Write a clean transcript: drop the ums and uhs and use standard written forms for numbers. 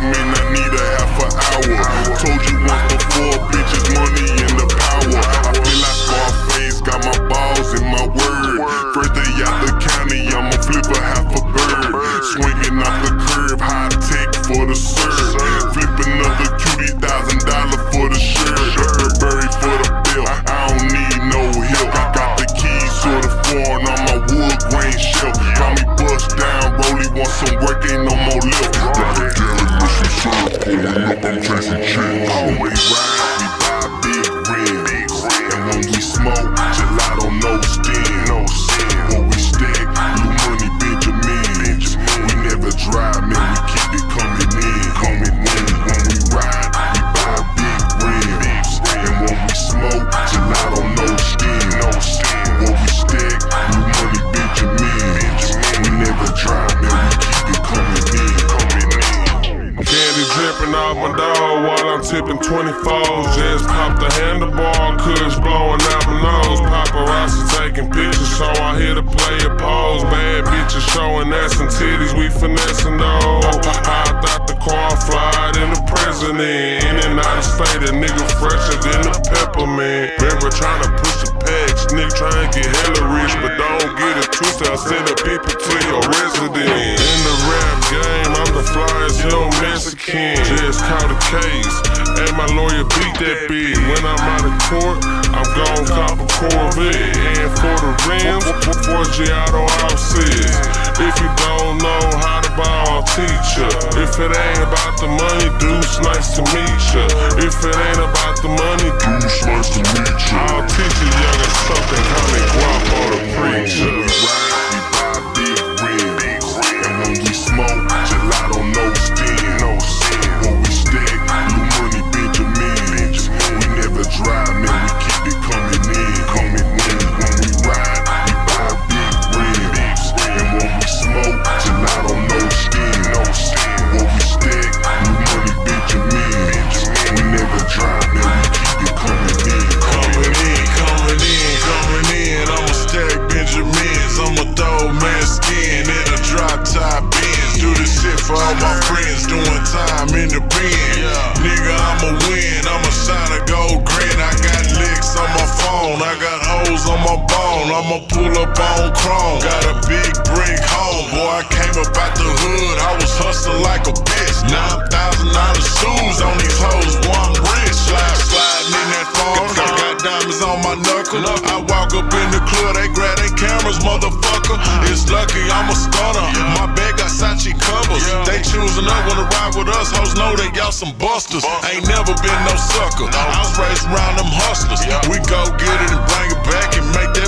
man, I need a half an hour. Told you once before, bitches, money and the power. I feel like Scarface, got my balls in my word. First day out the county, I'ma flip a half a bird. Swinging off the curb, high tech for the serve. Flip another cutie, $1,000 for the shirt. Burberry for the bill, I don't need no help. I got the keys to the foreign on my wood grain shelf. Call me bust down, Rollie want some work, ain't no more left. Got a gallon with some syrup, pulling up, I'm chasing chicks. Always ride, we buy big rims. And when we smoke, gelato, no skin. When we stack, blue money, Benjamin. We never drive, man, we keep it coming in. When we ride, we buy big rims. And when we smoke, gelato, no skin. When we stack, blue money, Benjamin. We never drive, man, we keep it coming in. Candy dripping off my dog while I'm tipping 24s. Just popped the handlebar, kush blowing out my nose. Paparazzi taking pictures, so I here to play a pose. Bad bitches showing ass and titties, we finessing those. Hopped out the car, fly in the president. In and out of state, a nigga fresher than the peppermint. Remember trying to push the packs, nigga trying to get hella rich, but don't get it twisted. I send the people to your residence. In the rap game, I'm the flyest young Mexican. Just caught a case, and my lawyer beat that bitch. When I'm out of court, I'm gon' cop a Corvette. And for the rims, 4G auto offsets. If you don't know how to ball, I'll teach ya. If it ain't about the money, deuce, nice to meet ya. If it ain't about the money, deuce, nice to meet ya. I'll teach you young or something, call me Guapo the preacher. When we ride, we buy big rims. And when we smoke, gelato, no skin. When we stack, blue money, Benjamin. We never drive, man, we keep it coming in. When we ride, we buy big rims. And when we smoke, gelato, no skin. When we stack, blue money, Benjamin. We never drive, man, we keep it coming in. Coming in, I'ma stack Benjamins. I'ma throw man skin in a drop top Benz. Do this shit for all my friends, doing time in the pen. Nigga, I'ma win, I'ma shine a gold grin. I got licks on my phone, I got hoes on my bone. I'ma pull up on chrome, got a big brick home. Boy, I came up out the hood, I was hustling like a bitch. $9,000 shoes on these hoes, boy, I'm rich. Sliding in that phone, I got diamonds on my knuckle. I walk up in the club, they grab their cameras, motherfucker. It's lucky I'm a stunner, my bag got Sachi covers. They choosing up, wanna ride with us, hoes know they y'all some busters. Ain't never been no sucker, I was raised around them hustlers. We go get it and bring it back and make that